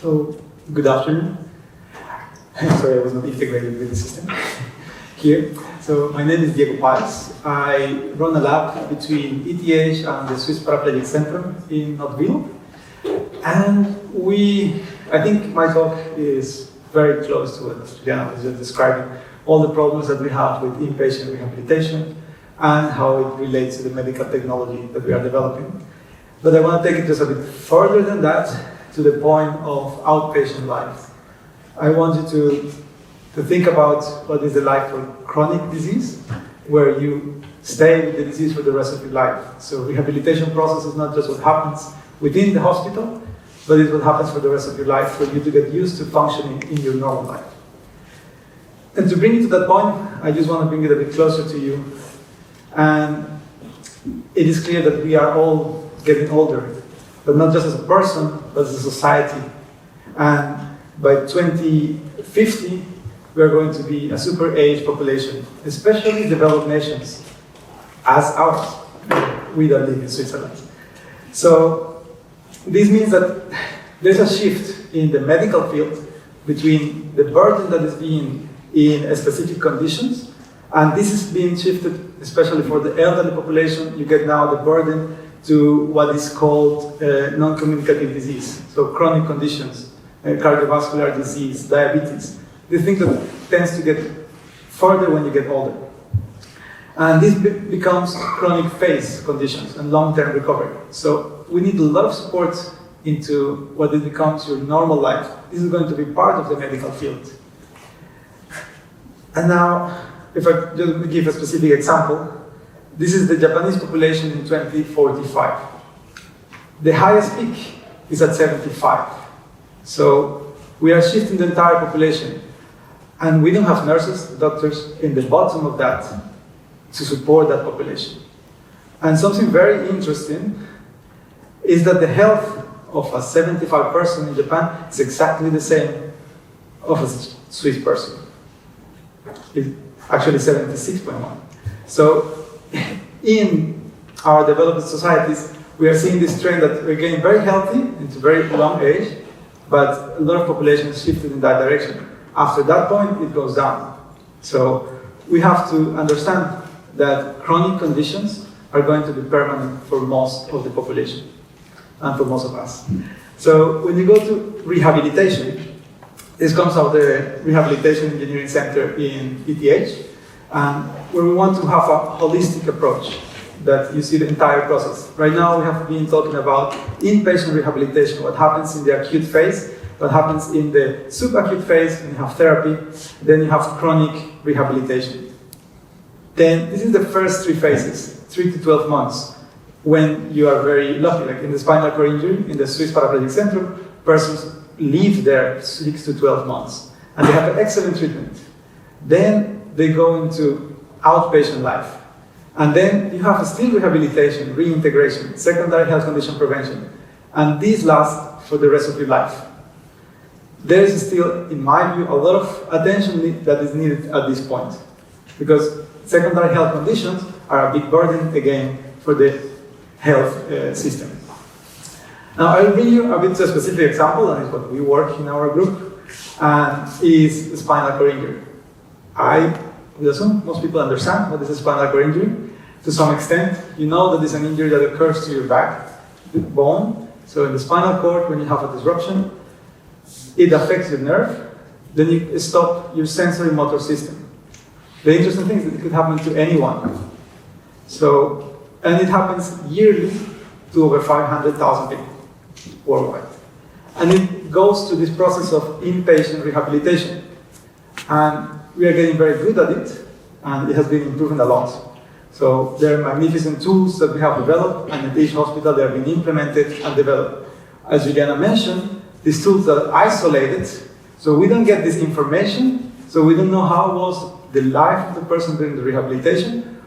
So, good afternoon. Sorry, I was not integrated with the system here. So, my name is Diego Paez. I run a lab between ETH and the Swiss Paraplegic Center in Knoxville. And I think my talk is very close to what Juliana was just describing, all the problems that we have with inpatient rehabilitation and how it relates to the medical technology that we are developing. But I want to take it just a bit further than that, to the point of outpatient life. I want you to think about what is the life for chronic disease, where you stay with the disease for the rest of your life. So rehabilitation process is not just what happens within the hospital, but it's what happens for the rest of your life, for you to get used to functioning in your normal life. And to bring you to that point, I just want to bring it a bit closer to you. And it is clear that we are all getting older, but not just as a person, but as a society. And by 2050, we are going to be a super aged population, especially developed nations, as ours. We don't live in Switzerland. So this means that there's a shift in the medical field between the burden that is being in specific conditions, and this is being shifted, especially for the elderly population. You get now the burden to what is called non-communicative disease, so chronic conditions, cardiovascular disease, diabetes. This thing that tends to get further when you get older. And this becomes chronic phase conditions and long-term recovery. So we need a lot of support into what it becomes your normal life. This is going to be part of the medical field. And now, if I just give a specific example, this is the Japanese population in 2045. The highest peak is at 75. So we are shifting the entire population. And we don't have nurses, doctors in the bottom of that to support that population. And something very interesting is that the health of a 75 person in Japan is exactly the same of a Swiss person. It's actually 76.1. So in our developed societies, we are seeing this trend that we're getting very healthy into very long age, but a lot of populations shifted in that direction. After that point, it goes down. So we have to understand that chronic conditions are going to be permanent for most of the population and for most of us. So when you go to rehabilitation, this comes out of the Rehabilitation Engineering Center in ETH, where we want to have a holistic approach that you see the entire process. Right now we have been talking about inpatient rehabilitation, what happens in the acute phase, what happens in the subacute phase, when you have therapy, then you have chronic rehabilitation. Then this is the first three phases, 3 to 12 months, when you are very lucky, like in the spinal cord injury, in the Swiss Paraplegic Center, persons live there 6 to 12 months, and they have an excellent treatment. Then they go into outpatient life. And then you have still rehabilitation, reintegration, secondary health condition prevention. And these last for the rest of your life. There is still, in my view, a lot of attention that is needed at this point. Because secondary health conditions are a big burden, again, for the health system. Now, I'll bring you a bit to a specific example, and it's what we work in our group, and is the spinal cord injury. I would assume most people understand what is a spinal cord injury. To some extent, you know that it's an injury that occurs to your back, the bone. So in the spinal cord, when you have a disruption, it affects your nerve, then you stop your sensory motor system. The interesting thing is that it could happen to anyone. So, and it happens yearly to over 500,000 people worldwide. And it goes to this process of inpatient rehabilitation. And we are getting very good at it, and it has been improving a lot. So there are magnificent tools that we have developed, and at each hospital they have been implemented and developed. As Juliana mentioned, these tools are isolated, so we don't get this information, so we don't know how was the life of the person during the rehabilitation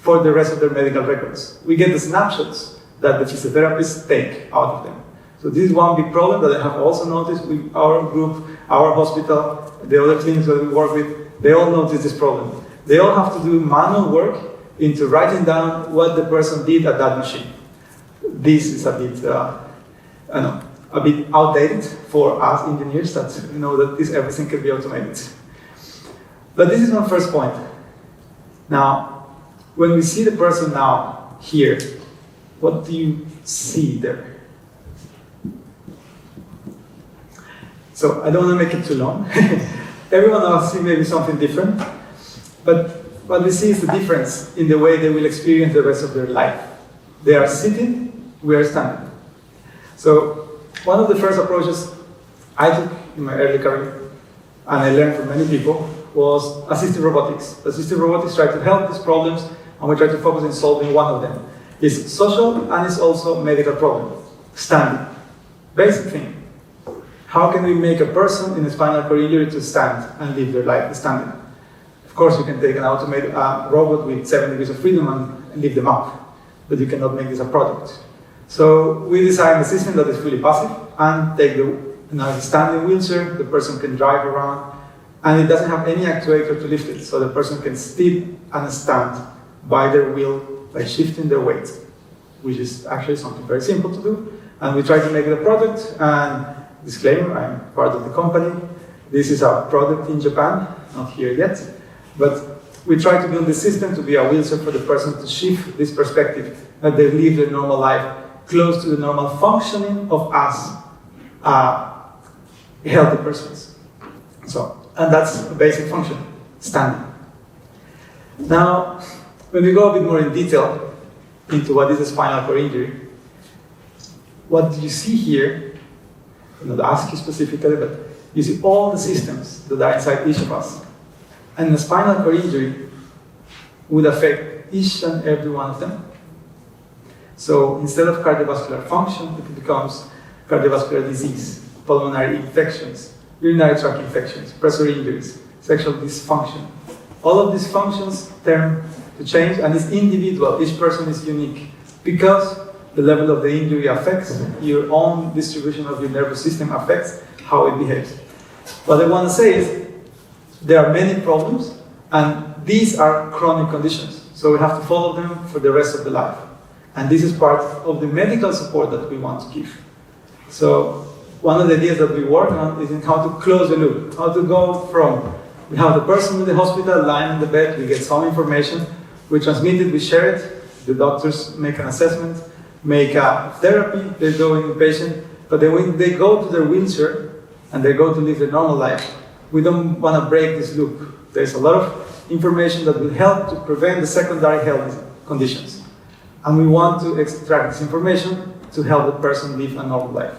for the rest of their medical records. We get the snapshots that the physiotherapists take out of them. So this is one big problem that I have also noticed with our group, our hospital, the other clinics that we work with. They all notice this problem. They all have to do manual work into writing down what the person did at that machine. This is a bit, a bit outdated for us engineers that know that everything can be automated. But this is my first point. Now, when we see the person now here, what do you see there? So I don't want to make it too long. Everyone else see maybe something different, but what we see is the difference in the way they will experience the rest of their life. They are sitting, we are standing. So one of the first approaches I took in my early career, and I learned from many people, was assistive robotics. Assistive robotics try to help these problems, and we try to focus on solving one of them. It's social, and it's also a medical problem. Standing. Basic thing. How can we make a person in a spinal cord injury to stand and live their life standing? Of course, you can take an automated robot with 7 degrees of freedom and lift them up, but you cannot make this a product. So we designed a system that is fully passive and take the standing wheelchair, the person can drive around, and it doesn't have any actuator to lift it, so the person can sit and stand by their will by shifting their weight, which is actually something very simple to do. And we try to make it a product, and disclaimer, I'm part of the company. This is our product in Japan, not here yet, but we try to build the system to be a wheelchair for the person to shift this perspective, that they live their normal life close to the normal functioning of us, healthy persons. And that's a basic function, standing. Now, when we go a bit more in detail into what is a spinal cord injury, what you see here, I'm not ask you specifically, but you see all the systems that are inside each of us. And a spinal cord injury would affect each and every one of them. So instead of cardiovascular function, it becomes cardiovascular disease, pulmonary infections, urinary tract infections, pressure injuries, sexual dysfunction. All of these functions turn to change, and it's individual. Each person is unique because the level of the injury affects your own distribution of your nervous system, affects how it behaves. What I want to say is there are many problems, and these are chronic conditions. So we have to follow them for the rest of the life. And this is part of the medical support that we want to give. So one of the ideas that we work on is in how to close the loop, how to go from, we have the person in the hospital lying in the bed, we get some information, we transmit it, we share it, the doctors make an assessment, make a therapy, they go in the patient, but then when they go to their wheelchair and they go to live their normal life, we don't want to break this loop. There's a lot of information that will help to prevent the secondary health conditions. And we want to extract this information to help the person live a normal life.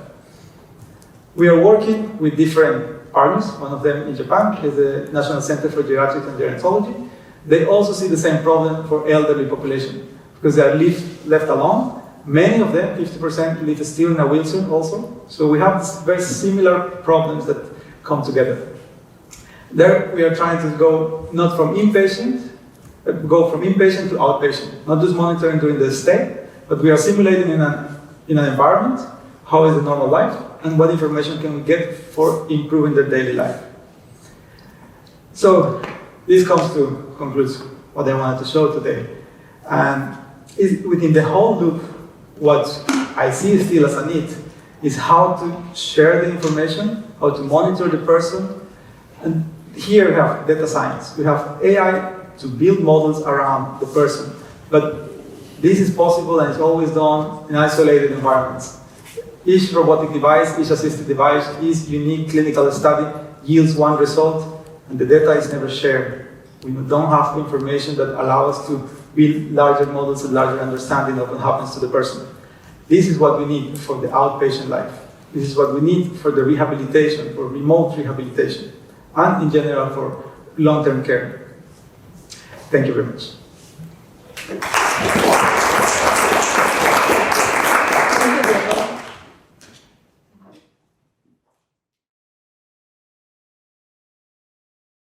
We are working with different partners. One of them in Japan is the National Center for Geriatrics and Gerontology. They also see the same problem for elderly population because they are left alone. Many of them, 50%, live still in a wheelchair also. So we have very similar problems that come together. There we are trying to go not from inpatient, go from inpatient to outpatient. Not just monitoring during the stay, but we are simulating in an environment, how is the normal life, and what information can we get for improving their daily life. So this comes to conclude what I wanted to show today. And within the whole loop, what I see still as a need is how to share the information, how to monitor the person. And here we have data science. We have AI to build models around the person. But this is possible and it's always done in isolated environments. Each robotic device, each assisted device, each unique clinical study yields one result, and the data is never shared. We don't have information that allows us to build larger models and larger understanding of what happens to the person. This is what we need for the outpatient life. This is what we need for the rehabilitation, for remote rehabilitation, and in general for long-term care. Thank you very much.